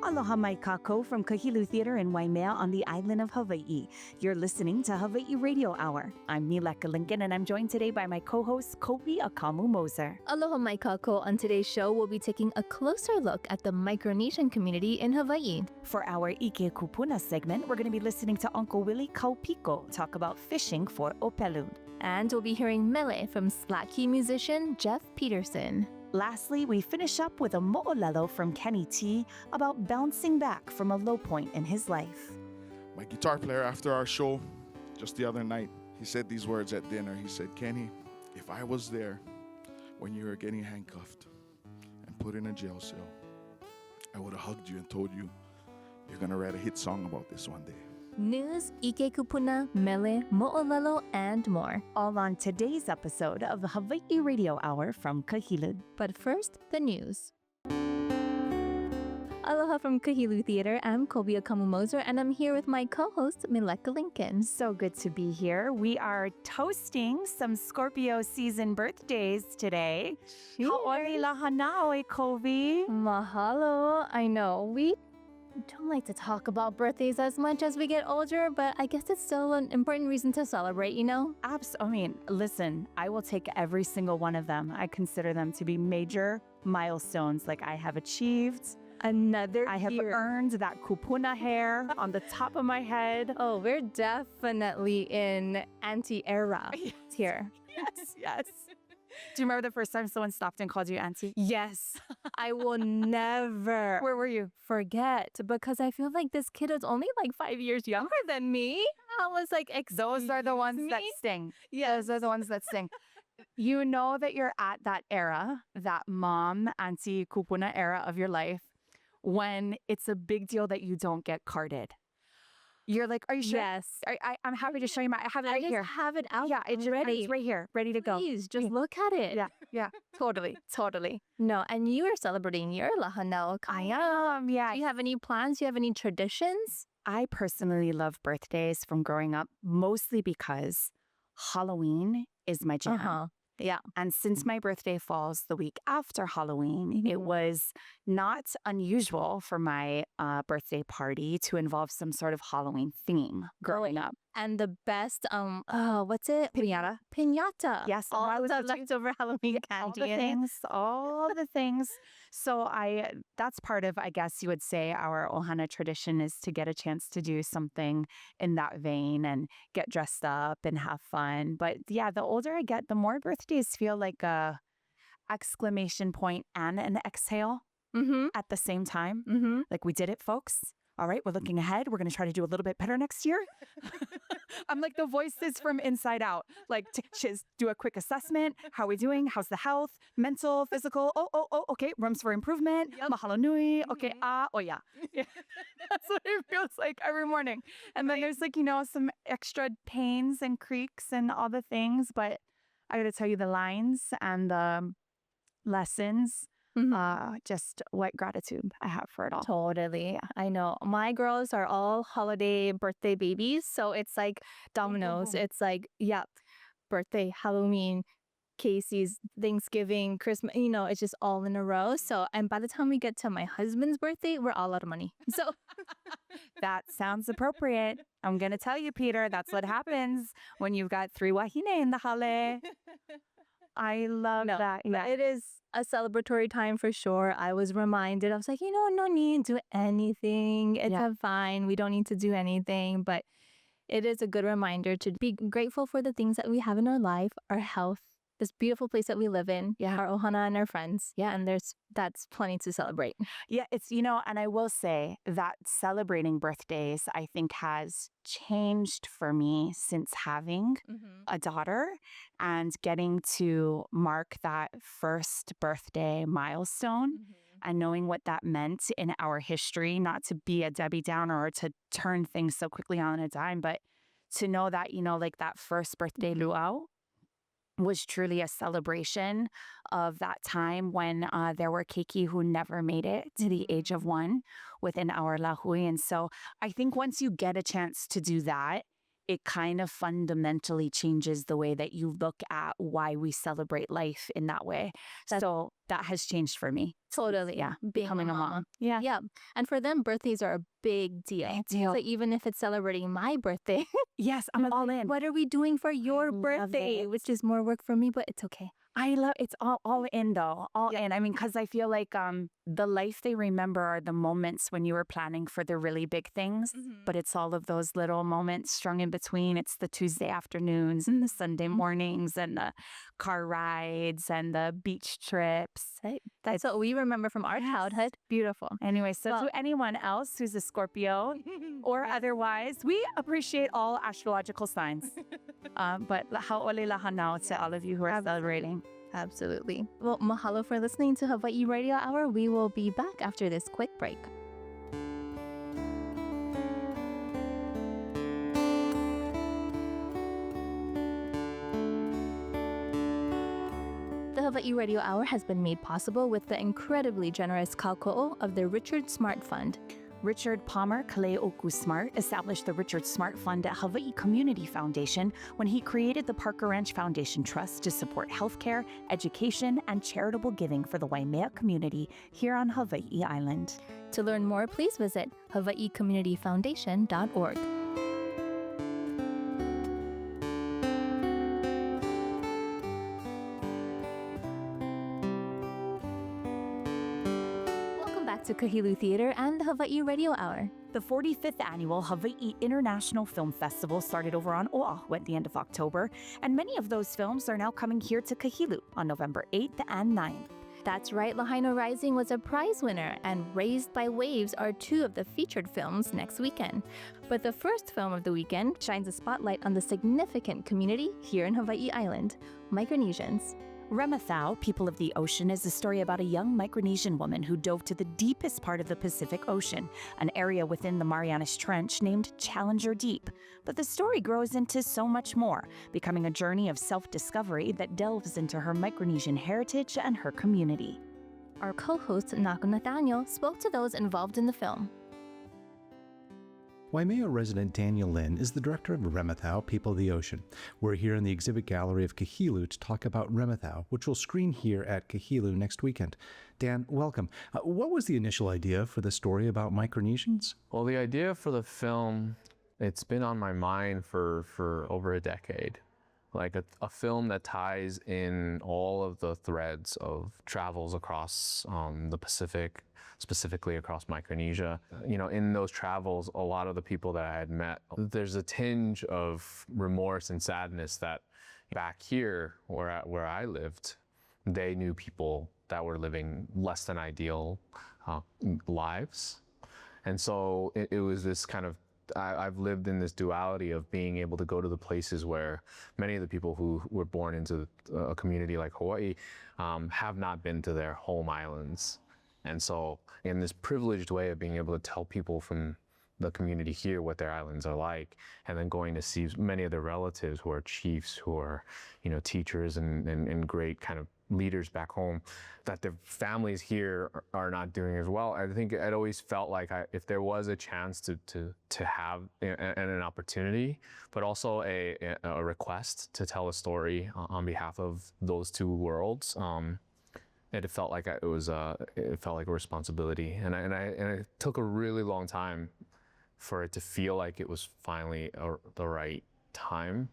Aloha mai kako from Kahilu Theater in Waimea on the island of Hawaii. You're listening to Hawaii Radio Hour. I'm Mileka Lincoln, and I'm joined today by my co-host, Kobe Akamu Moser. Aloha mai kako. On today's show, we'll be taking a closer look at the Micronesian community in Hawaii. For our Ike Kupuna segment, we're going to be listening to Uncle Willie Kaupiko talk about fishing for opelu. And we'll be hearing mele from Slack Key musician Jeff Peterson. Lastly, we finish up with a mo'olelo from Kenny T about bouncing back from a low point in his life. My guitar player after our show, just the other night, he said these words at dinner. He said, Kenny, if I was there when you were getting handcuffed and put in a jail cell, I would have hugged you and told you you're going to write a hit song about this one day. News, Ike Kupuna, mele, mo'olelo, and more. All on today's episode of the Hawaii Radio Hour from Kahilu. But first, the news. Aloha from Kahilu Theater. I'm Kobe Akamu Moser, and I'm here with my co-host, Mileka Lincoln. So good to be here. We are toasting some Scorpio season birthdays today. Ha'ori lahanau, Kobe. Mahalo. I know, we don't like to talk about birthdays as much as we get older, but I guess it's still an important reason to celebrate, you know? Listen, I will take every single one of them. I consider them to be major milestones. Like I have achieved. I have earned that kupuna hair on the top of my head. Oh, we're definitely in auntie era here. Yes. Do you remember the first time someone stopped and called you auntie? Yes. I will never Where were you? forget, because I feel like this kid is only like 5 years younger than me. I was like, Those are the ones that sting. Yes, those are the ones that sting. You know that you're at that era, that mom, auntie, kupuna era of your life, when it's a big deal that you don't get carded. You're like, are you sure? Yes. I'm happy to show you I have it I right just here. have it out It's ready. right here, ready to go. Please, just look at it. Yeah, totally. No, and you are celebrating your lahanau. I am, yeah. Do you have any plans? Do you have any traditions? I personally love birthdays from growing up, mostly because Halloween is my jam. Yeah. And since my birthday falls the week after Halloween, it was not unusual for my birthday party to involve some sort of Halloween theme growing up. And the best, what's it? Piñata. Piñata. Yes. All the leftover Halloween candy. All the things. So that's part of, I guess you would say, our Ohana tradition is to get a chance to do something in that vein and get dressed up and have fun. But yeah, the older I get, the more birthdays feel like a exclamation point and an exhale at the same time. Like, we did it, folks. All right, we're looking ahead. We're going to try to do a little bit better next year. I'm like the voices from inside out. Like, do a quick assessment. How are we doing? How's the health? Mental, physical? Oh, okay. Rooms for improvement. Yep. Mahalo nui. Okay, yeah. That's what it feels like every morning. And then there's like, some extra pains and creaks and all the things. But I got to tell you, the lines and the lessons, just what gratitude I have for it all. Totally. I know. My girls are all holiday birthday babies. So it's like dominoes. It's like, birthday, Halloween, Casey's, Thanksgiving, Christmas, it's just all in a row. So, and by the time we get to my husband's birthday, we're all out of money. So that sounds appropriate. I'm going to tell you, Peter, that's what happens when you've got 3 wahine in the hale. I love that. Yeah. It is a celebratory time for sure. I was reminded, I was like, no need to do anything. It's fine. We don't need to do anything. But it is a good reminder to be grateful for the things that we have in our life, our health, this beautiful place that we live in, our ohana and our friends. Yeah, and that's plenty to celebrate. Yeah, it's, and I will say that celebrating birthdays, I think, has changed for me since having a daughter and getting to mark that first birthday milestone and knowing what that meant in our history, not to be a Debbie Downer or to turn things so quickly on a dime, but to know that, like that first birthday luau was truly a celebration of that time when there were keiki who never made it to the age of 1 within our lahui. And so I think once you get a chance to do that, it kind of fundamentally changes the way that you look at why we celebrate life in that way. So that has changed for me. Totally. Yeah, Being becoming a mom. mama. Yeah. Yeah. And for them, birthdays are a big deal. Big deal. So even if it's celebrating my birthday, Yes, I'm all in. what are we doing for your love birthday? it. Which is more work for me, but it's okay. I love it's all in though. All in. I mean, because I feel like the life they remember are the moments when you were planning for the really big things, but it's all of those little moments strung in between. It's the Tuesday afternoons and the Sunday mornings and the car rides and the beach trips. Right? That's what we remember from our childhood. Beautiful. Anyway, so Well- to anyone else who's a Scorpio or otherwise, we appreciate all astrological signs. But ha'ole lahanau to all of you who are celebrating. Absolutely. Well, mahalo for listening to Hawaii Radio Hour. We will be back after this quick break. The Hawaii Radio Hour has been made possible with the incredibly generous kauko'o of the Richard Smart Fund. Richard Palmer Kaleoku Smart established the Richard Smart Fund at Hawaii Community Foundation when he created the Parker Ranch Foundation Trust to support healthcare, education, and charitable giving for the Waimea community here on Hawaii Island. To learn more, please visit hawaiicommunityfoundation.org. Welcome back to Kahilu Theater and the Hawaii Radio Hour. The 45th annual Hawaii International Film Festival started over on Oahu at the end of October, and many of those films are now coming here to Kahilu on November 8th and 9th. That's right, Lahaina Rising was a prize winner, and Raised by Waves are two of the featured films next weekend. But the first film of the weekend shines a spotlight on the significant community here in Hawaii Island, Micronesians. Remathau, People of the Ocean, is a story about a young Micronesian woman who dove to the deepest part of the Pacific Ocean, an area within the Marianas Trench named Challenger Deep. But the story grows into so much more, becoming a journey of self-discovery that delves into her Micronesian heritage and her community. Our co-host, Naku Nathaniel, spoke to those involved in the film. Waimea resident Daniel Lin is the director of Remathau, People of the Ocean. We're here in the exhibit gallery of Kahilu to talk about Remathau, which will screen here at Kahilu next weekend. Dan, welcome. What was the initial idea for the story about Micronesians? Well, the idea for the film, it's been on my mind for over a decade. Like a film that ties in all of the threads of travels across the Pacific, specifically across Micronesia. You know, in those travels, a lot of the people that I had met, there's a tinge of remorse and sadness that back here where I lived, they knew people that were living less than ideal lives. And so it was this kind of, I've lived in this duality of being able to go to the places where many of the people who were born into a community like Hawaii have not been to their home islands. And so in this privileged way of being able to tell people from the community here what their islands are like, and then going to see many of their relatives who are chiefs, who are, you know, teachers and great kind of leaders back home, that their families here are not doing as well. I think I'd always felt like if there was a chance to have an opportunity, but also a request to tell a story on behalf of those two worlds, it felt like it felt like a responsibility, and it took a really long time for it to feel like it was finally the right time,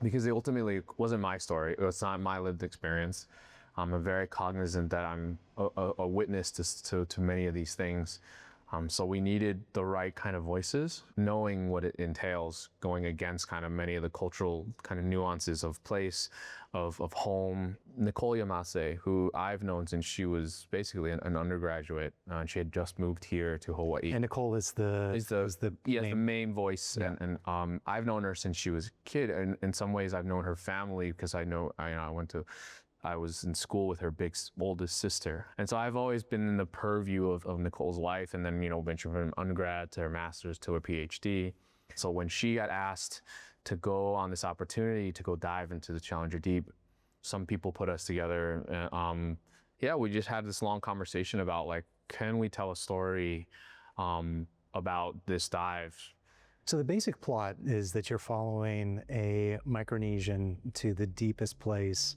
because it ultimately wasn't my story. It was not my lived experience. I'm very cognizant that I'm a witness to many of these things. So we needed the right kind of voices, knowing what it entails, going against kind of many of the cultural kind of nuances of place, of home. Nicole Yamase, who I've known since she was basically an undergraduate, and she had just moved here to Hawaii. And Nicole is the main voice, Yeah. and I've known her since she was a kid, and in some ways I've known her family because I was in school with her oldest sister. And so I've always been in the purview of Nicole's life, and then, you know, venturing from undergrad to her master's to her PhD. So when she got asked to go on this opportunity to go dive into the Challenger Deep, some people put us together. We just had this long conversation about, like, can we tell a story about this dive So the basic plot is that you're following a Micronesian to the deepest place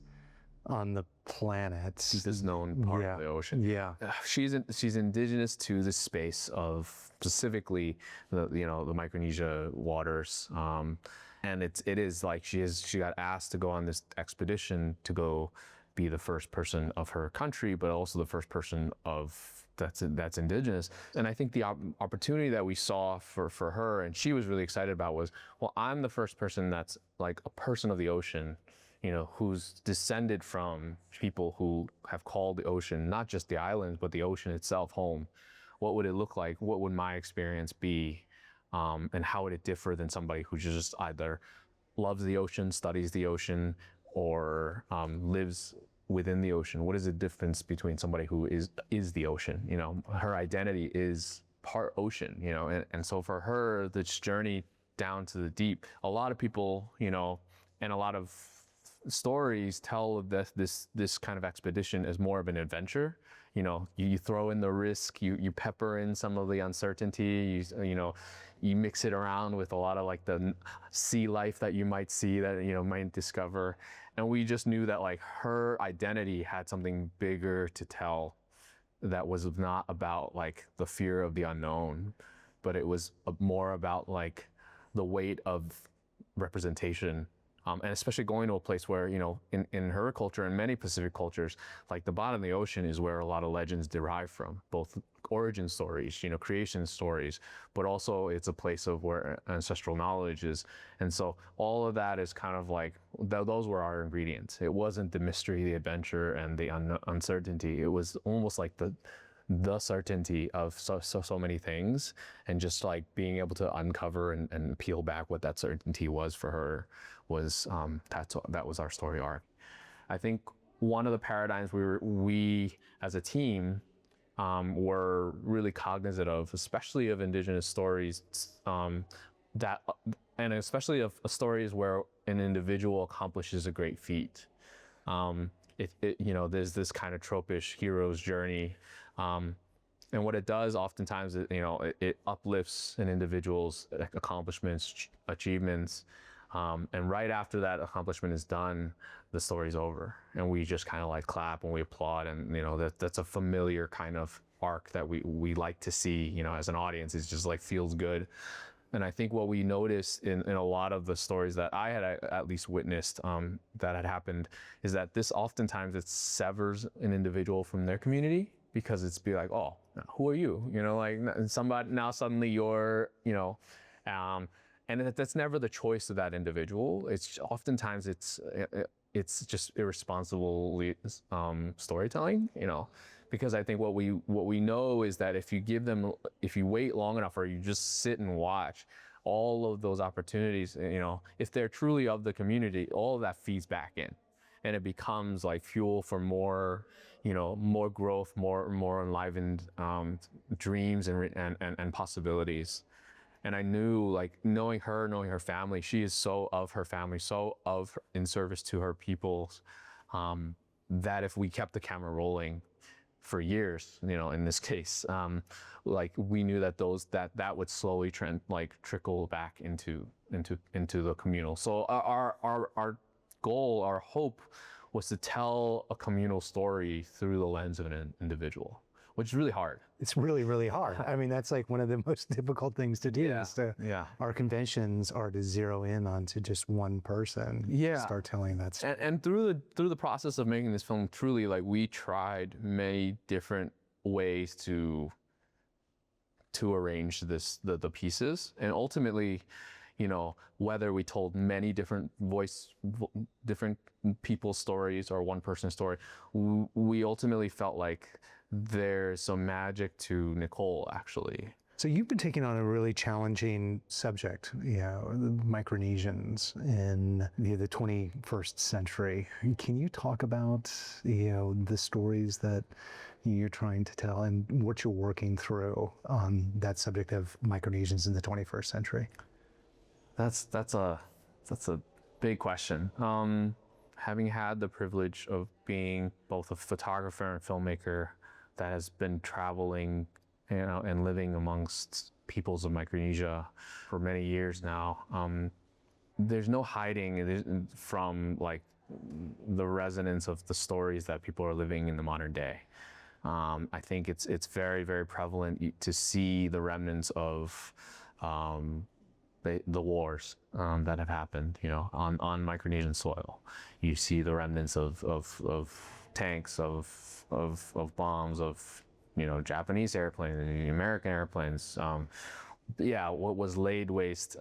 on the planet. Deepest known part of the ocean. Yeah. She's indigenous to the space of specifically the Micronesia waters, and it is like she got asked to go on this expedition to go be the first person of her country, but also the first person that's indigenous. And I think the opportunity that we saw for her, and she was really excited about, was, well, I'm the first person that's like a person of the ocean, who's descended from people who have called the ocean, not just the islands, but the ocean itself, home. What would it look like? What would my experience be? And how would it differ than somebody who just either loves the ocean, studies the ocean, or lives within the ocean? What is the difference between somebody who is the ocean? Her identity is part ocean, and so for her, this journey down to the deep, a lot of people, and a lot of stories tell this kind of expedition as more of an adventure. You throw in the risk, you pepper in some of the uncertainty, you mix it around with a lot of like the sea life that you might see, that might discover. And we just knew that like her identity had something bigger to tell, that was not about like the fear of the unknown, but it was more about like the weight of representation. And especially going to a place where, in her culture and many Pacific cultures, like the bottom of the ocean is where a lot of legends derive from, both origin stories, creation stories, but also it's a place of where ancestral knowledge is. And so all of that is kind of like, those were our ingredients. It wasn't the mystery, the adventure, and the uncertainty. It was almost like the certainty of so many things, and just like being able to uncover and peel back what that certainty was for her was that was our story arc. I think one of the paradigms we as a team were really cognizant of, especially of indigenous stories, and especially of stories where an individual accomplishes a great feat. There's this kind of tropish hero's journey. And what it does oftentimes, it uplifts an individual's accomplishments, achievements. And right after that accomplishment is done, the story's over. And we just kind of like clap and we applaud. And, that's a familiar kind of arc that we like to see, as an audience. It just like feels good. And I think what we noticed in a lot of the stories that I had at least witnessed that had happened is that this oftentimes it severs an individual from their community, because it's be like, oh, who are you? Like somebody, now suddenly you're, and that's never the choice of that individual. It's oftentimes it's just irresponsible storytelling, because I think what we know is that if you wait long enough, or you just sit and watch, all of those opportunities, if they're truly of the community, all of that feeds back in, and it becomes like fuel for more, more growth, more enlivened dreams and possibilities. And I knew, like, knowing her family, she is so of her family, in service to her peoples, that if we kept the camera rolling for years, in this case, like we knew that that would slowly trickle back into the communal. So our goal, our hope, was to tell a communal story through the lens of an individual, which is really hard. It's really, really hard. I mean, that's like one of the most difficult things to do. Yeah. Our conventions are to zero in onto just one person. Yeah. Start telling that story. And through the process of making this film, truly, like, we tried many different ways to arrange the pieces, and ultimately, whether we told many different people's stories or one person's story, we ultimately felt like there's some magic to Nicole, actually. So you've been taking on a really challenging subject, the Micronesians in the 21st century. Can you talk about, the stories that you're trying to tell and what you're working through on that subject of Micronesians in the 21st century? That's a big question. Having had the privilege of being both a photographer and filmmaker that has been traveling, and living amongst peoples of Micronesia for many years now. There's no hiding from like the resonance of the stories that people are living in the modern day. I think it's very, very prevalent to see the remnants of the wars that have happened, on Micronesian soil. You see the remnants of tanks, of bombs, of Japanese airplanes, American airplanes. What was laid waste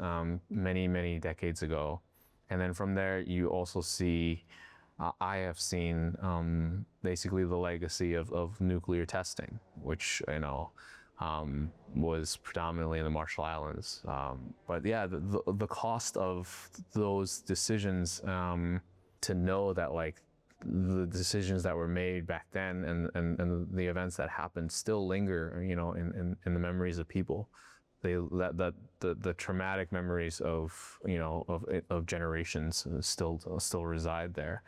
many decades ago, and then from there you also see. I have seen basically the legacy of nuclear testing, which was predominantly in the Marshall Islands. But yeah, the cost of those decisions, to know that like the decisions that were made back then and the events that happened still linger, in the memories of people. The traumatic memories of generations still reside there.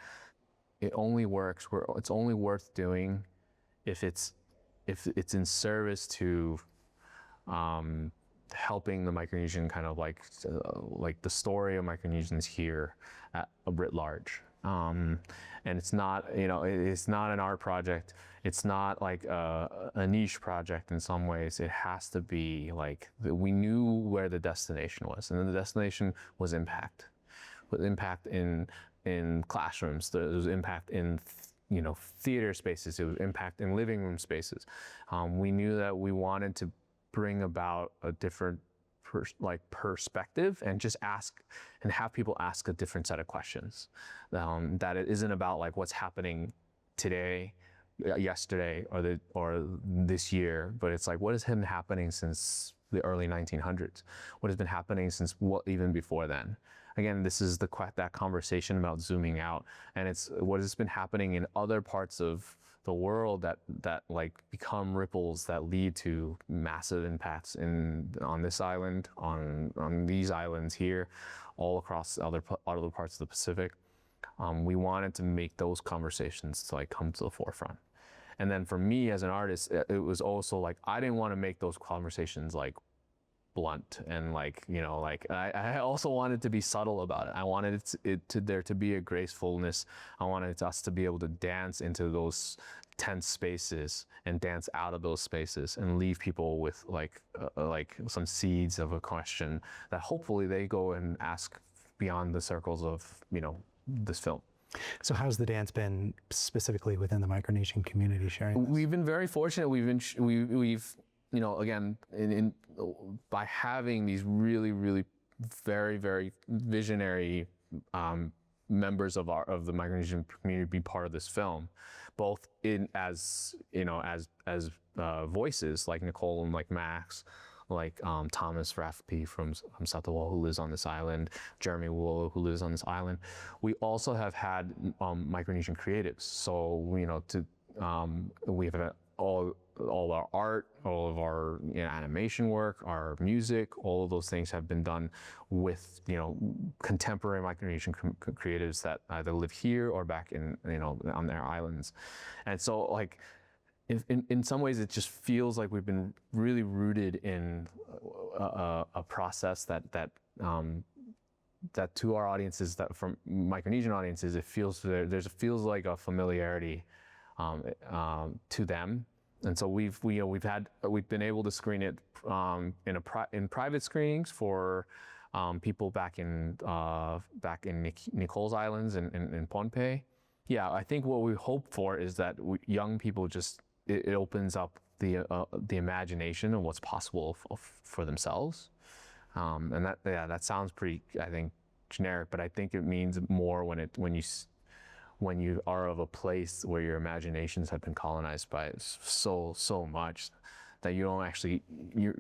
It only works it's only worth doing if it's in service to helping the Micronesian kind of like the story of Micronesians here a writ large. And it's not it's not an art project. It's not like a niche project in some ways. It has to be like we knew where the destination was, and then the destination was impact. With impact in classrooms, there was impact in theater spaces, it was impact in living room spaces. We knew that we wanted to bring about a different perspective and just ask and have people ask a different set of questions. That it isn't about like what's happening today, yesterday, or this year, but it's like what has been happening since the early 1900s? What has been happening since even before then? Again, this is that conversation about zooming out, and it's what has been happening in other parts of the world that like become ripples that lead to massive impacts on this island, on these islands here, all across other parts of the Pacific. We wanted to make those conversations to like come to the forefront. And then for me as an artist, it was also like I didn't want to make those conversations like blunt and I also wanted to be subtle about it. I wanted there to be a gracefulness. I wanted us to be able to dance into those tense spaces and dance out of those spaces and leave people with like some seeds of a question that hopefully they go and ask beyond the circles of this film. So how's the dance been specifically within the Micronesian community sharing this? We've been very fortunate. We've again, by having these really very, very visionary members of the Micronesian community be part of this film, both as voices like Nicole and like Max, like Thomas Rafferty from Satawal, who lives on this island, Jeremy Woolo, who lives on this island. We also have had Micronesian creatives. So we've had all our art, all of our animation work, our music, all of those things have been done with contemporary Micronesian creatives that either live here or back in on their islands. And so like in some ways it just feels like we've been really rooted in a process that to our audiences, that from Micronesian audiences, it feels feels like a familiarity to them. And so we've been able to screen it in private screenings for people back in Nicole's Islands in Pohnpei. Yeah, I think what we hope for is that young people it opens up the imagination of what's possible for themselves. And that sounds pretty, I think, generic, but I think it means more when you are of a place where your imaginations have been colonized by so much that you don't actually, you're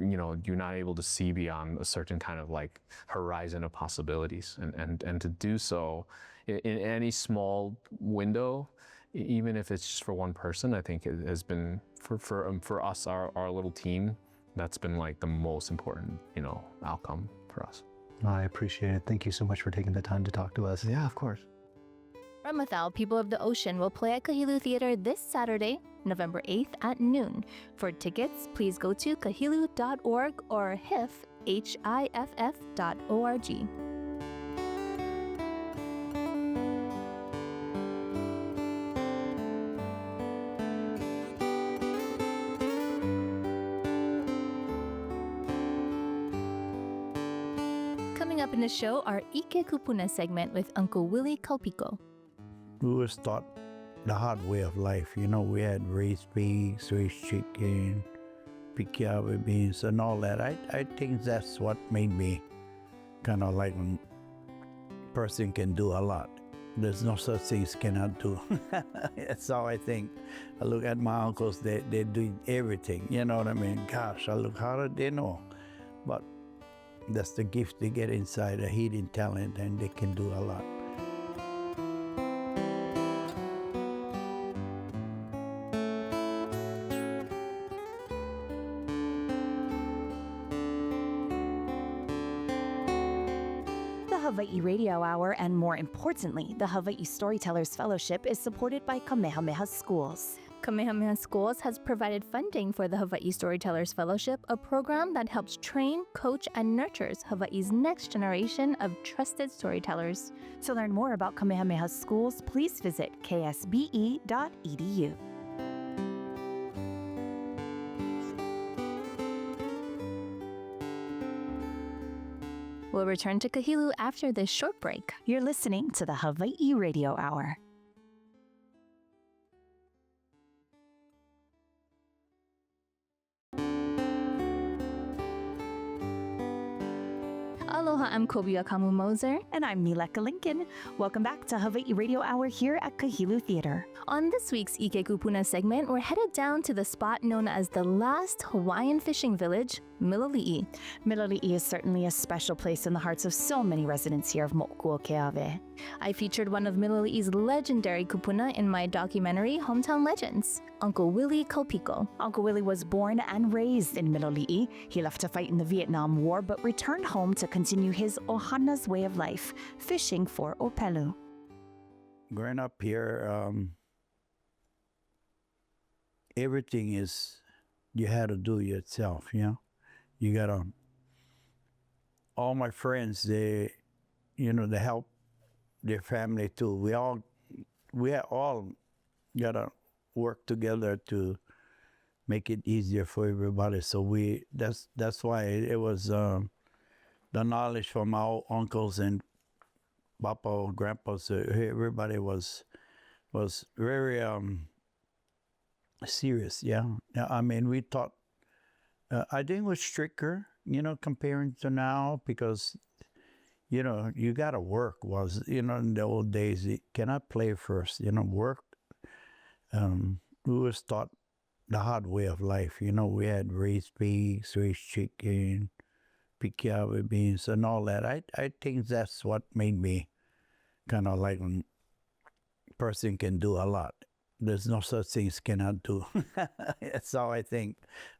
not able to see beyond a certain kind of like horizon of possibilities, and to do so in any small window, even if it's just for one person, I think it has been for us, our little team, that's been like the most important outcome for us. I appreciate it. Thank you so much for taking the time to talk to us. Yeah, of course. Ramathau, People of the Ocean will play at Kahilu Theater this Saturday, November 8th at noon. For tickets, please go to kahilu.org or hiff.org. Coming up in the show, our Ike Kupuna segment with Uncle Willie Kalpiko. We was taught the hard way of life. You know, we had raised pigs, raised chicken, pikiawe beans, and all that. I think that's what made me kind of like when person can do a lot. There's no such things cannot do. That's how I think. I look at my uncles, they do everything. You know what I mean? Gosh, I look how did they know? But that's the gift they get inside, a hidden talent, and they can do a lot. The Hawaii Radio Hour, and more importantly, the Hawaii Storytellers Fellowship, is supported by Kamehameha Schools. Kamehameha Schools has provided funding for the Hawaii Storytellers Fellowship, a program that helps train, coach, and nurtures Hawaii's next generation of trusted storytellers. To learn more about Kamehameha Schools, please visit ksbe.edu. We'll return to Kahilu after this short break. You're listening to the Hawaii Radio Hour. Aloha, I'm Kobia Kamu Moser. And I'm Mileka Lincoln. Welcome back to Hawaii Radio Hour here at Kahilu Theater. On this week's Ike Kupuna segment, we're headed down to the spot known as the last Hawaiian fishing village, Miloli'i. Miloli'i is certainly a special place in the hearts of so many residents here of Mo'kuokeawe. I featured one of Miloli'i's legendary kupuna in my documentary, Hometown Legends, Uncle Willie Kalpiko. Uncle Willie was born and raised in Miloli'i. He left to fight in the Vietnam War, but returned home to continue his Ohana's way of life, fishing for opelu. Growing up here, everything is, you had to do yourself, you know? You gotta, all my friends, they help their family too. We all gotta work together to make it easier for everybody. So that's why it was the knowledge from our uncles and papa or grandpa. So everybody was very serious. Yeah, I mean we taught. I think it was stricter, comparing to now, because you gotta work. Was in the old days you cannot play first. Work. We was taught the hard way of life. We had raised pigs, raised chicken, pikiawe beans, and all that. I think that's what made me kind of like when person can do a lot. There's no such things cannot do. That's how I think.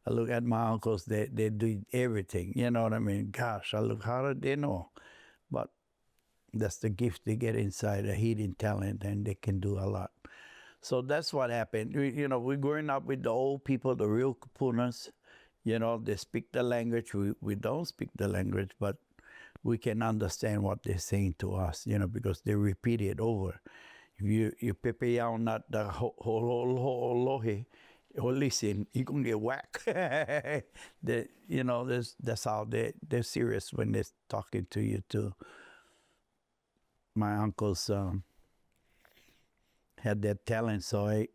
I look at my uncles, they do everything. You know what I mean? Gosh, I look how did they know? But that's the gift they get inside, a hidden talent, and they can do a lot. So that's what happened. We're growing up with the old people, the real kupunas. They speak the language. We don't speak the language, but we can understand what they're saying to us, because they repeat it over. If you pepe yao not the lohe or listen, you can get whacked. That's how they're serious when they're talking to you too. My uncles had that talent, so I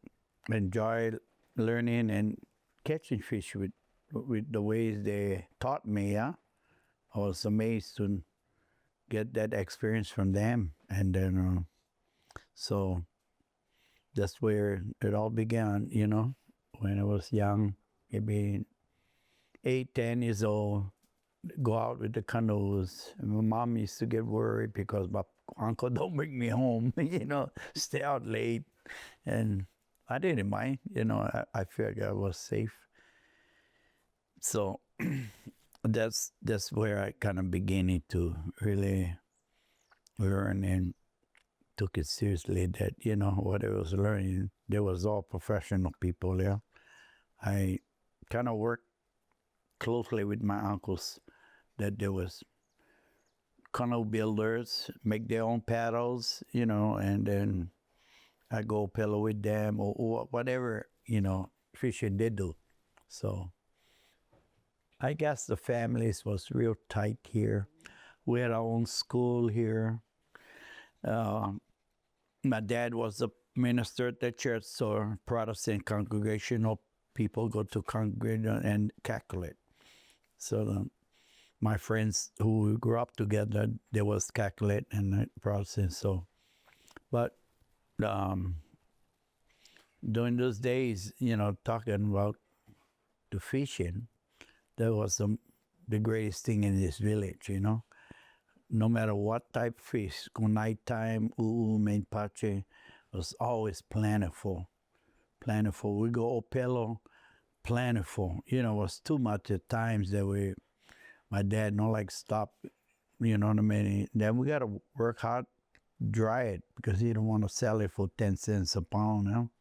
enjoyed learning and catching fish with the ways they taught me. Yeah, I was amazed to get that experience from them, and then so that's where it all began. When I was young, maybe 8, 10 years old, go out with the canoes. And my mom used to get worried because my uncle don't bring me home, stay out late. And I didn't mind, I felt I was safe. So that's where I kind of beginning to really learn and took it seriously that, you know, what I was learning, there was all professional people there. I kind of worked closely with my uncles that there was canoe builders, make their own paddles, you know, and then I go pillow with them or whatever, you know, fishing they do. So I guess the families was real tight here. We had our own school here. My dad was a minister at the church, so Protestant congregational people go to congregate and Catholic. So my friends who grew up together, they was Catholic and Protestant. So, but during those days, you know, talking about the fishing, that was the greatest thing in this village, you know. No matter what type of fish, nighttime, main pache, was always plentiful. Plentiful. We go Opelo, plentiful. You know, it was too much at times that my dad no like stop, you know what I mean? Then we got to work hard, dry it, because he don't want to sell it for 10 cents a pound, you know?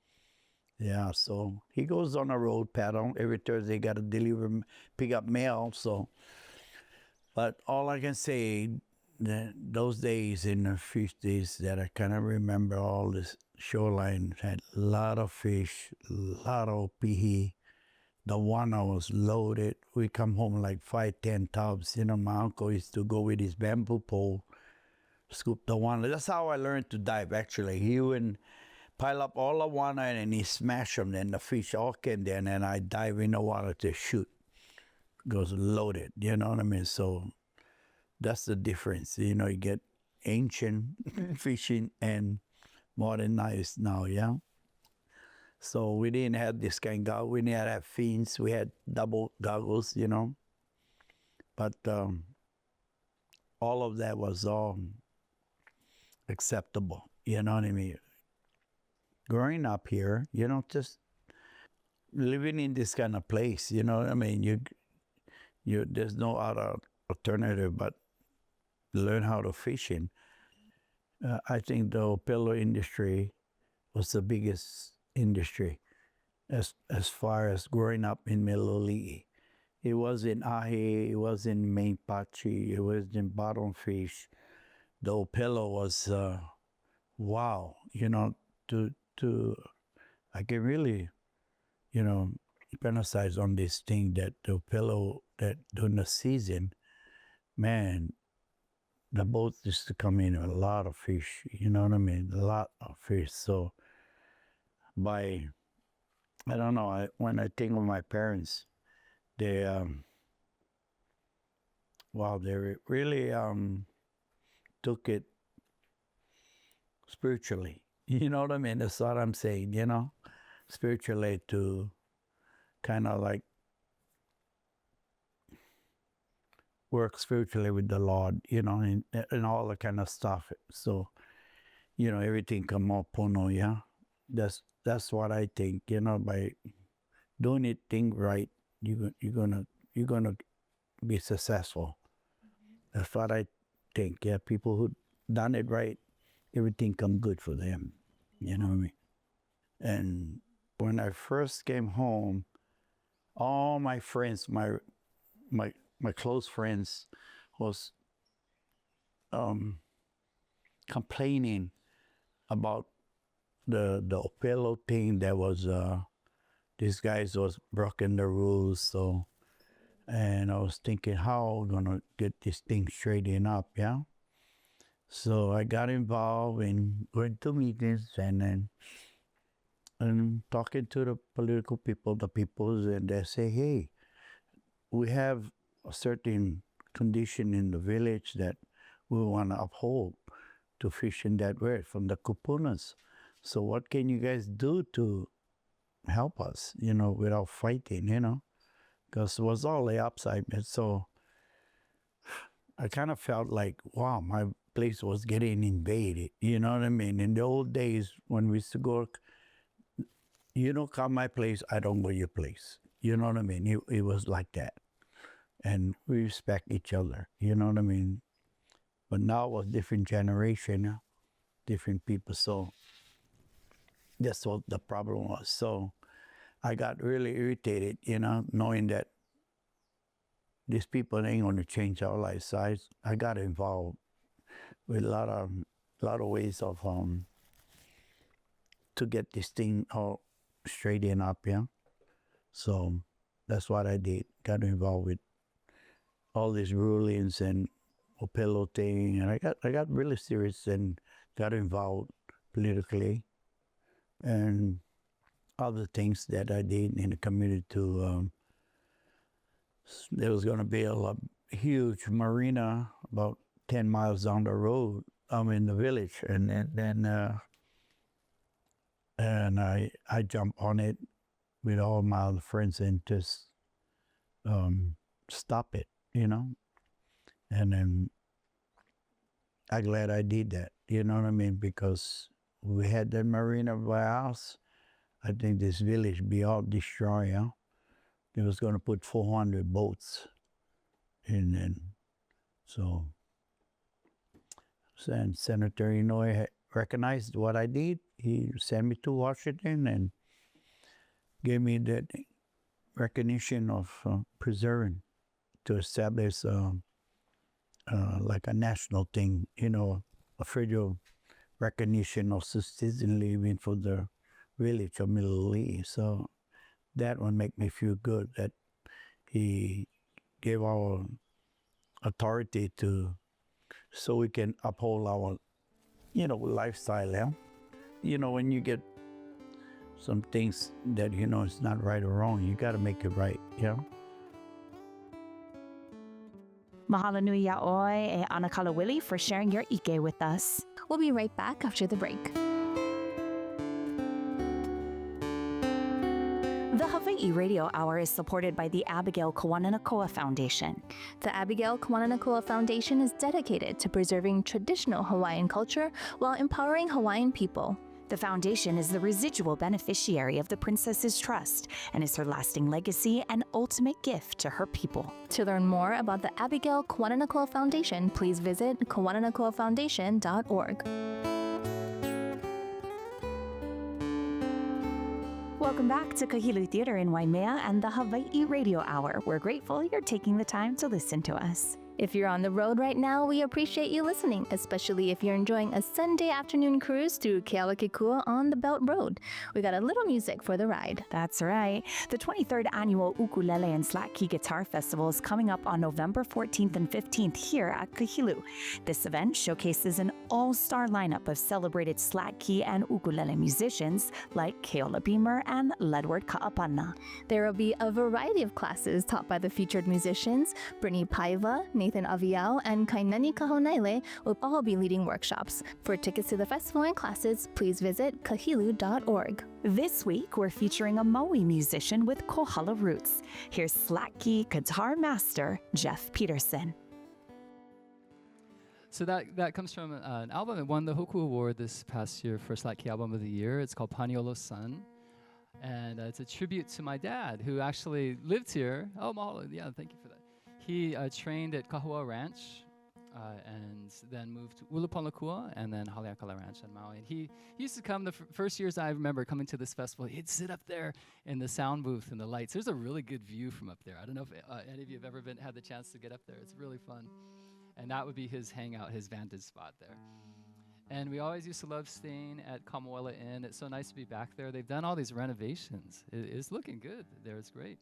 Yeah, so he goes on the road paddle. Every Thursday, got to deliver, pick up mail, so. But all I can say, those days in the 50s that I kind of remember, all this shoreline had a lot of fish, a lot of pihi. The wana was loaded. We come home like 5, 10 tubs. You know, my uncle used to go with his bamboo pole, scoop the wana. That's how I learned to dive, actually. He would pile up all the wana and he smash them, and the fish all came there, and then I dive in the water to shoot. Goes loaded, you know what I mean? So that's the difference. You know, you get ancient fishing and modernized now, yeah? So we didn't have this kind of goggles. We didn't have fins. We had double goggles, you know? But all of that was all acceptable, you know what I mean? Growing up here, you know, just living in this kind of place, you know what I mean? You there's no other alternative but learn how to fishing. I think the Opelo industry was the biggest industry as far as growing up in Miloli'i. It was in Ahe, it was in Main Pachi, it was in Bottomfish. The Opelo was wow, you know, I can really, you know, emphasize on this thing that the Opelo, that during the season, man, the boats used to come in with a lot of fish, you know what I mean? A lot of fish. So I don't know, when I think of my parents, they, wow, they really took it spiritually. You know what I mean? That's what I'm saying, you know? Spiritually, to kind of like work spiritually with the Lord, you know, and all the kind of stuff. So, you know, everything come up, pono, yeah? That's what I think, you know, by doing it thing right, you're gonna be successful. That's what I think. Yeah, people who done it right, everything come good for them. You know what I mean? And when I first came home, all my friends, my close friends, was complaining about the Opelo thing. That was these guys was broken the rules. So, and I was thinking, how am I gonna get this thing straightened up? Yeah. So I got involved in going to meetings and talking to the political people, and they say, hey, we have a certain condition in the village that we want to uphold to fish in that way from the kupunas. So what can you guys do to help us, you know, without fighting, you know? Because it was all the upside. So I kind of felt like, wow, my place was getting invaded. You know what I mean? In the old days when we used to go, you don't come my place, I don't go your place. You know what I mean? It was like that. And we respect each other. You know what I mean? But now it was different generation. different people. So that's what the problem was. So I got really irritated, knowing that these people ain't going to change our lives. So I got involved with a lot of ways of to get this thing all straightened up, yeah. So that's what I did. Got involved with all these rulings and Opelo thing, and I got really serious and got involved politically and other things that I did in the community too. There was going to be a huge marina about 10 miles down the road. I'm in the village, and then I jumped on it with all my other friends and just stop it, And then I'm glad I did that, you know what I mean? Because we had that marina by our house. I think this village be all destroyed, yeah? They was going to put 400 boats in, and so and Senator Inouye recognized what I did. He sent me to Washington and gave me that recognition of preserving, to establish like a national thing, a federal recognition of subsistence living for the village of Middle East. So that one make me feel good that he gave our authority so we can uphold our, lifestyle. Yeah? When you get some things that it's not right or wrong, you got to make it right. Mahalo nui yaoi e Anakala Willie for sharing your ike with us. We'll be right back after the break. The Hawaii Radio Hour is supported by the Abigail Kawananakoa Foundation. The Abigail Kawananakoa Foundation is dedicated to preserving traditional Hawaiian culture while empowering Hawaiian people. The foundation is the residual beneficiary of the Princess's Trust and is her lasting legacy and ultimate gift to her people. To learn more about the Abigail Kawananakoa Foundation, please visit kawananakoafoundation.org. Welcome back to Kahilu Theater in Waimea and the Hawaii Radio Hour. We're grateful you're taking the time to listen to us. If you're on the road right now, we appreciate you listening, especially if you're enjoying a Sunday afternoon cruise through Kealakekua on the Belt Road. We got a little music for the ride. That's right. The 23rd annual Ukulele and Slack Key Guitar Festival is coming up on November 14th and 15th here at Kahilu. This event showcases an all-star lineup of celebrated slack key and ukulele musicians like Keola Beamer and Ledward Kaapana. There will be a variety of classes taught by the featured musicians. Brittany Paiva, Nathan Aviao, and Kainani Kahonaile will all be leading workshops. For tickets to the festival and classes, please visit kahilu.org. This week, we're featuring a Maui musician with Kohala roots. Here's slack key guitar master Jeff Peterson. So that comes from an album that won the Hoku Award this past year for Slack Key Album of the Year. It's called Paniolo Sun. And it's a tribute to my dad, who actually lived here. Oh, mahalo. Yeah, thank you for that. He trained at Kahua Ranch and then moved to Ulupanakua and then Haleakala Ranch in Maui. And he used to come the first years I remember coming to this festival. He'd sit up there in the sound booth and the lights. There's a really good view from up there. I don't know if any of you have ever had the chance to get up there. It's really fun. And that would be his hangout, his vantage spot there. And we always used to love staying at Kamoela Inn. It's so nice to be back there. They've done all these renovations. It's looking good there. It's great.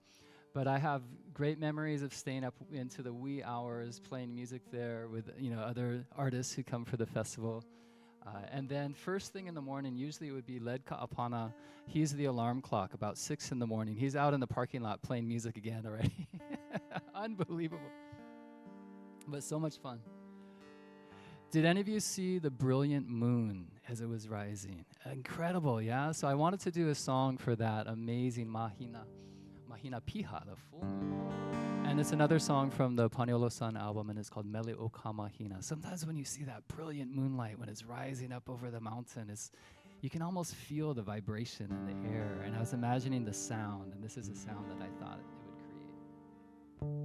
But I have great memories of staying up into the wee hours, playing music there with other artists who come for the festival. And then first thing in the morning, usually it would be Led Ka'apana. He's the alarm clock about 6 in the morning. He's out in the parking lot playing music again already. Unbelievable. But so much fun. Did any of you see the brilliant moon as it was rising? Incredible, yeah? So I wanted to do a song for that amazing Mahina Piha, the full moon. And it's another song from the Paniolo Sun album, and it's called Mele o Ka Mahina. Sometimes when you see that brilliant moonlight, when it's rising up over the mountain, you can almost feel the vibration in the air. And I was imagining the sound, and this is a sound that I thought it would create.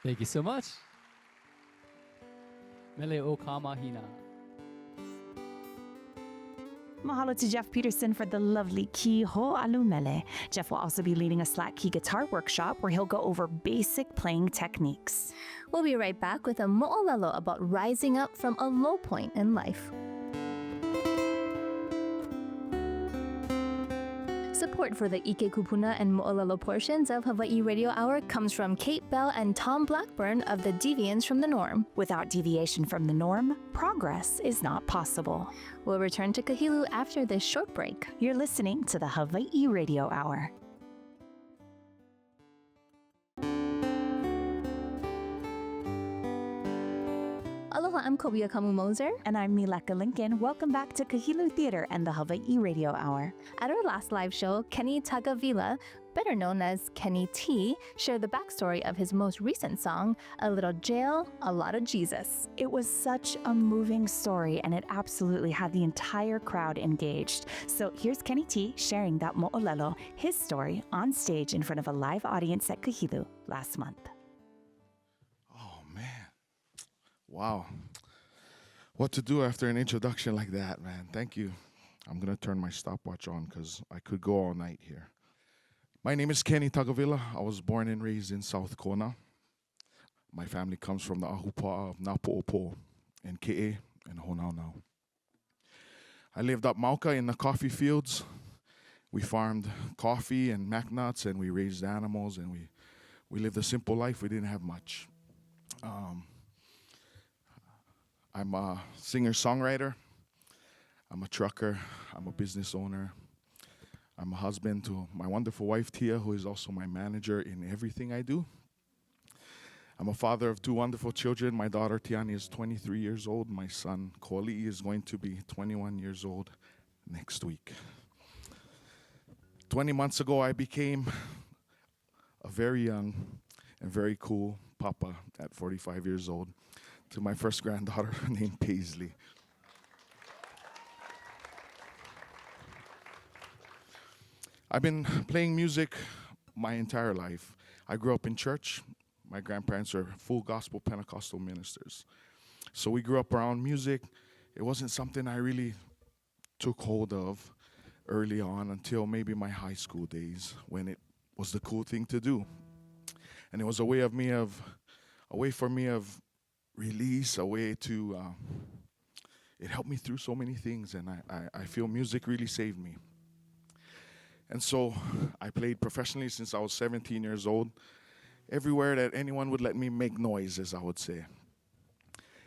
Thank you so much. Mele o kamahina. Mahalo to Jeff Peterson for the lovely Ki Ho Alumele. Jeff will also be leading a slack key guitar workshop where he'll go over basic playing techniques. We'll be right back with a mo'olelo about rising up from a low point in life. Support for the Ike Kupuna and Mo'olelo portions of Hawaii Radio Hour comes from Kate Bell and Tom Blackburn of the Deviants from the Norm. Without deviation from the norm, progress is not possible. We'll return to Kahilu after this short break. You're listening to the Hawaii Radio Hour. Aloha, I'm Kobia Kamu Moser. And I'm Mileka Lincoln. Welcome back to Kahilu Theater and the Hawaii Radio Hour. At our last live show, Kenny Tagavila, better known as Kenny T, shared the backstory of his most recent song, A Little Jail, A Lot of Jesus. It was such a moving story, and it absolutely had the entire crowd engaged. So here's Kenny T sharing that mo'olelo, his story, on stage in front of a live audience at Kahilu last month. Oh, man. Wow. What to do after an introduction like that, man. Thank you. I'm going to turn my stopwatch on because I could go all night here. My name is Kenny Tagavila. I was born and raised in South Kona. My family comes from the Ahupua'a of Napo'opo and Ke'e and Honaunau. I lived up Mauka in the coffee fields. We farmed coffee and mac nuts, and we raised animals, and we lived a simple life. We didn't have much. I'm a singer-songwriter. I'm a trucker. I'm a business owner. I'm a husband to my wonderful wife, Tia, who is also my manager in everything I do. I'm a father of two wonderful children. My daughter, Tiani, is 23 years old. My son, Koli, is going to be 21 years old next week. 20 months ago, I became a very young and very cool papa at 45 years old to my first granddaughter named Paisley. I've been playing music my entire life. I grew up in church. My grandparents are full gospel Pentecostal ministers. So we grew up around music. It wasn't something I really took hold of early on until maybe my high school days when it was the cool thing to do. And it was a way for me of release, a way to, it helped me through so many things, and I feel music really saved me. And so I played professionally since I was 17 years old, everywhere that anyone would let me make noise, as I would say.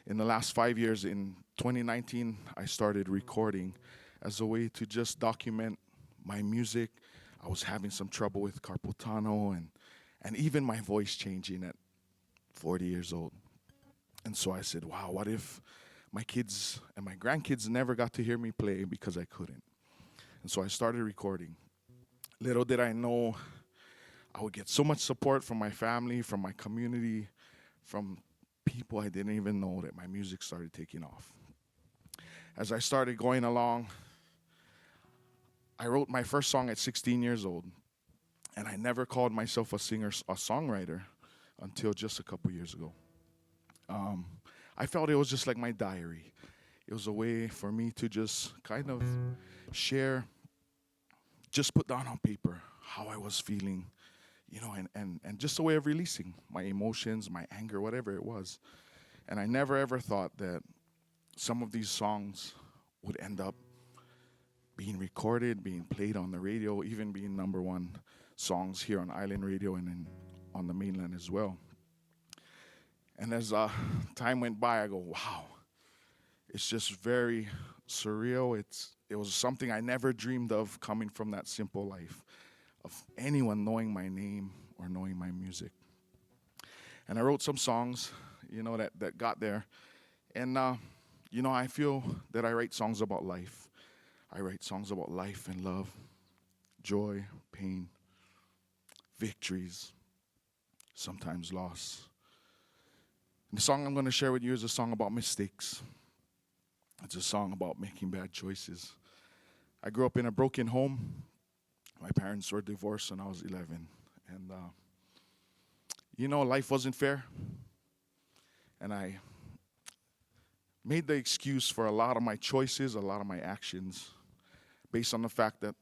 In the last 5 years, in 2019, I started recording as a way to just document my music. I was having some trouble with carpal tunnel and even my voice changing at 40 years old. And so I said, wow, what if my kids and my grandkids never got to hear me play because I couldn't? And so I started recording. Little did I know I would get so much support from my family, from my community, from people I didn't even know, that my music started taking off. As I started going along, I wrote my first song at 16 years old, and I never called myself a singer, a songwriter, until just a couple years ago. I felt it was just like my diary. It was a way for me to just kind of share, just put down on paper how I was feeling, you know, and just a way of releasing my emotions, my anger, whatever it was. And I never ever thought that some of these songs would end up being recorded, being played on the radio, even being #1 songs here on Island Radio and on the mainland as well. And as time went by, I go, wow, it's just very surreal. It was something I never dreamed of, coming from that simple life, of anyone knowing my name or knowing my music. And I wrote some songs, you know, that got there. And, you know, I feel that I write songs about life. I write songs about life and love, joy, pain, victories, sometimes loss. And the song I'm going to share with you is a song about mistakes. It's a song about making bad choices. I grew up in a broken home. My parents were divorced when I was 11. And, life wasn't fair. And I made the excuse for a lot of my choices, a lot of my actions, based on the fact that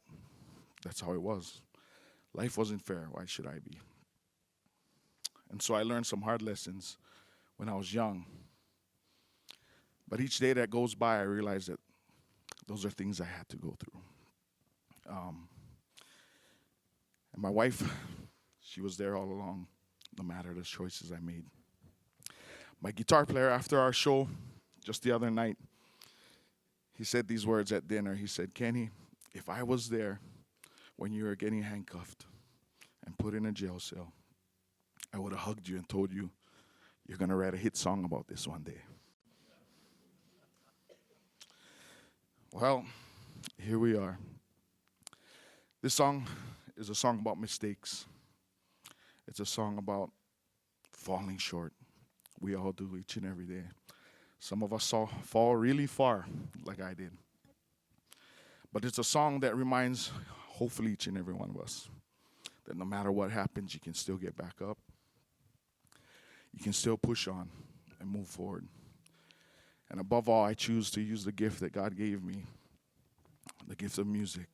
that's how it was. Life wasn't fair. Why should I be? And so I learned some hard lessons when I was young. But each day that goes by, I realize that those are things I had to go through. And my wife, she was there all along, no matter the choices I made. My guitar player, after our show, just the other night, he said these words at dinner. He said, Kenny, if I was there when you were getting handcuffed and put in a jail cell, I would have hugged you and told you, you're going to write a hit song about this one day. Well, here we are. This song is a song about mistakes. It's a song about falling short. We all do each and every day. Some of us fall really far, like I did. But it's a song that reminds, hopefully, each and every one of us that no matter what happens, you can still get back up. You can still push on and move forward. And above all, I choose to use the gift that God gave me, the gift of music,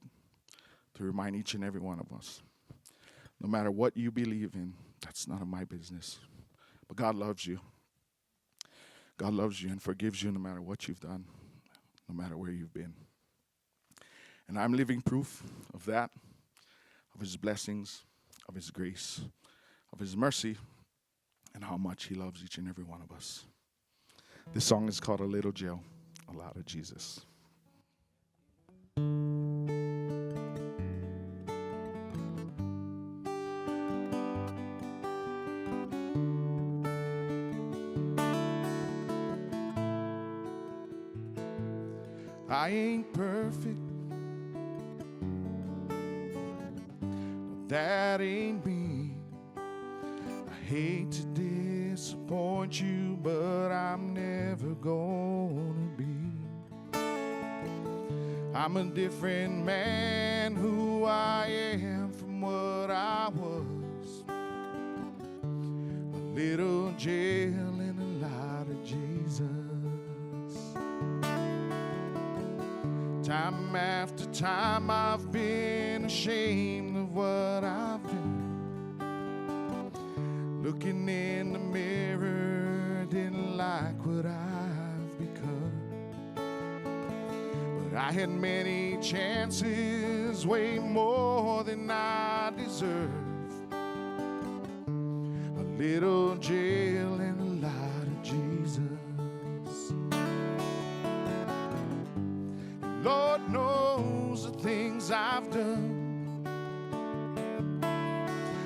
to remind each and every one of us, no matter what you believe in, that's none of my business. But God loves you. God loves you and forgives you no matter what you've done, no matter where you've been. And I'm living proof of that, of His blessings, of His grace, of His mercy, and how much He loves each and every one of us. This song is called A Little Jail, A Lot of Jesus. I ain't perfect, that ain't me. I hate to disappoint you, but I'm never gonna be. I'm a different man who I am from what I was. A little jail and a lot of Jesus. Time after time I've been ashamed of what I've done. Looking in the mirror, didn't like what I've become. But I had many chances, way more than I deserve. A little jail and a lot of Jesus. Lord knows the things I've done.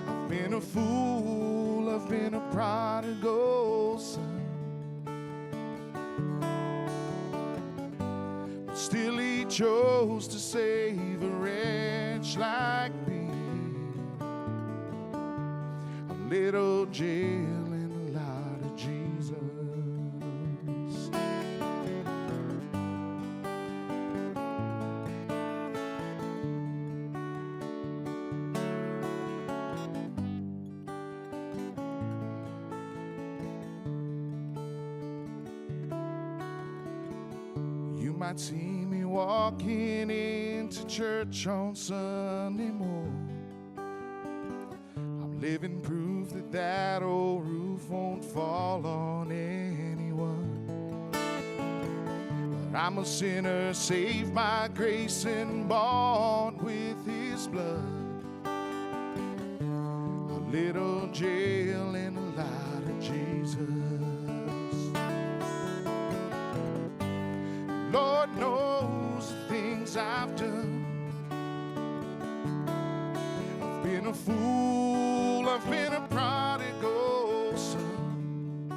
I've been a fool, I've been a prodigal son. But still He chose to save a wretch like me. A little jail and a lot of Jesus. You might see me walking into church on Sunday morning. I'm living proof that that old roof won't fall on anyone. But I'm a sinner saved by grace and bought with His blood. A little jail and a lot of Jesus. Lord knows the things I've done. I've been a fool, I've been a prodigal son.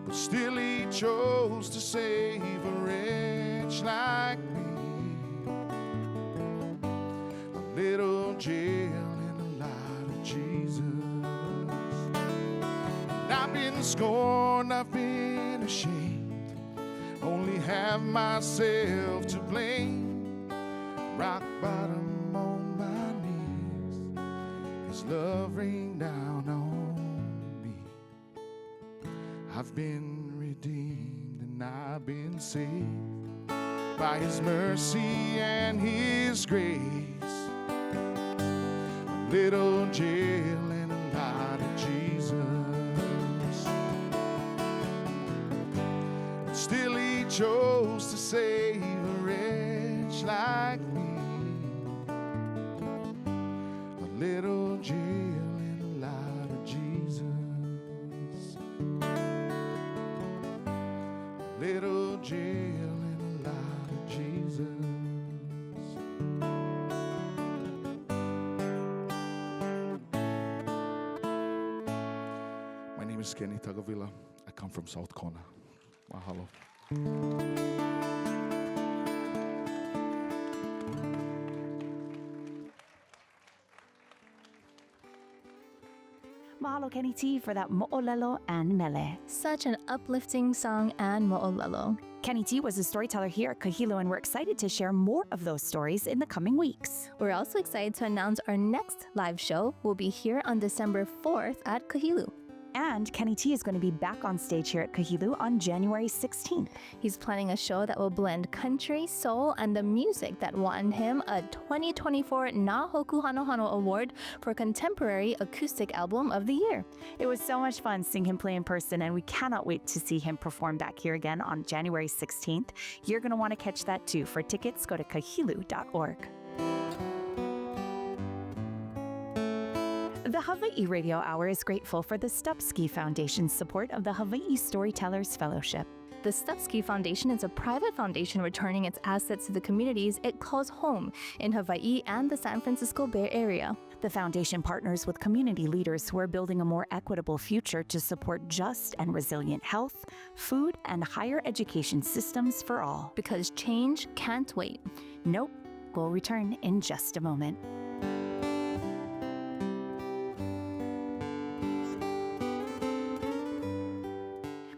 But still He chose to save a wretch like me. A little jail and a lot of Jesus. And I've been scorned, I've been ashamed, only have myself to blame. Rock bottom on my knees, rain down on me. I've been redeemed and I've been saved by His mercy and His grace. A little jail and a lot of Jesus. And still He chose to save a wretch like me. A little jail and a lot of Jesus. A little jail and a lot of Jesus. My name is Kenny Tagavila. I come from South Kona. Mahalo. Mahalo Kenny T for that mo'olelo and mele. Such an uplifting song and mo'olelo. Kenny T was a storyteller here at Kahilo, and we're excited to share more of those stories in the coming weeks. We're also excited to announce our next live show will be here on December 4th at Kahilu. And Kenny T is going to be back on stage here at Kahilu on January 16th. He's planning a show that will blend country, soul, and the music that won him a 2024 Na Hoku Hano Hano Award for Contemporary Acoustic Album of the Year. It was so much fun seeing him play in person, and we cannot wait to see him perform back here again on January 16th. You're going to want to catch that too. For tickets, go to kahilu.org. The Hawaii Radio Hour is grateful for the Stupski Foundation's support of the Hawaii Storytellers Fellowship. The Stupski Foundation is a private foundation returning its assets to the communities it calls home in Hawaii and the San Francisco Bay Area. The foundation partners with community leaders who are building a more equitable future to support just and resilient health, food, and higher education systems for all. Because change can't wait. Nope. We'll return in just a moment.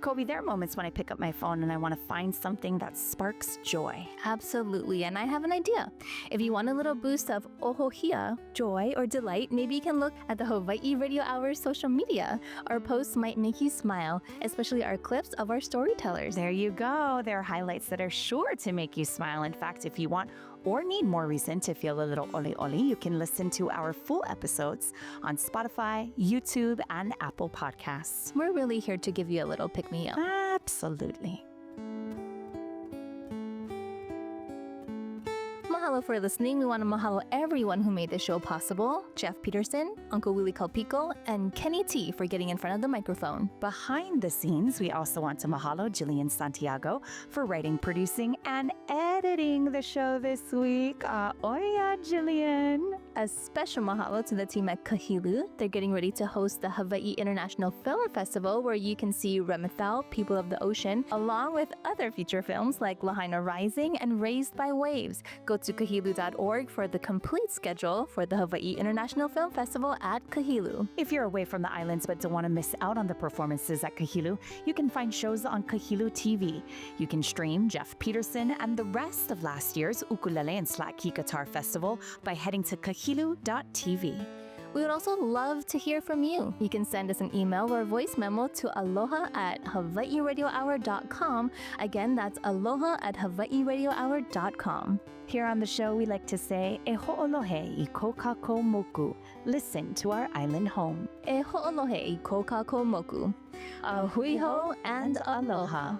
Kobe, there are moments when I pick up my phone and I want to find something that sparks joy. Absolutely, and I have an idea. If you want a little boost of ohohia, joy or delight, maybe you can look at the Hawaii Radio Hour social media. Our posts might make you smile, especially our clips of our storytellers. There you go. There are highlights that are sure to make you smile. In fact, if you want or need more reason to feel a little ole ole, you can listen to our full episodes on Spotify, YouTube, and Apple Podcasts. We're really here to give you a little pick-me-up. Absolutely. Mahalo for listening. We want to mahalo everyone who made this show possible. Jeff Peterson, Uncle Willie Calpico, and Kenny T for getting in front of the microphone. Behind the scenes, we also want to mahalo Jillian Santiago for writing, producing, and editing the show this week. Oya, Jillian. A special mahalo to the team at Kahilu. They're getting ready to host the Hawaii International Film Festival, where you can see Remetau, People of the Ocean, along with other feature films like Lahaina Rising and Raised by Waves. Go to kahilu.org for the complete schedule for the Hawaii International Film Festival at Kahilu. If you're away from the islands but don't want to miss out on the performances at Kahilu, you can find shows on Kahilu TV. You can stream Jeff Peterson and the rest of last year's Ukulele and Slack Key Guitar Festival by heading to kahilu.tv. We would also love to hear from you. You can send us an email or voice memo to aloha@hawaiiradiohour.com. Again, that's aloha@hawaiiradiohour.com. Here on the show, we like to say, e ho'olohe I ko kako moku. Listen to our island home. E ho'olohe I ko kako moku. A hui ho and aloha.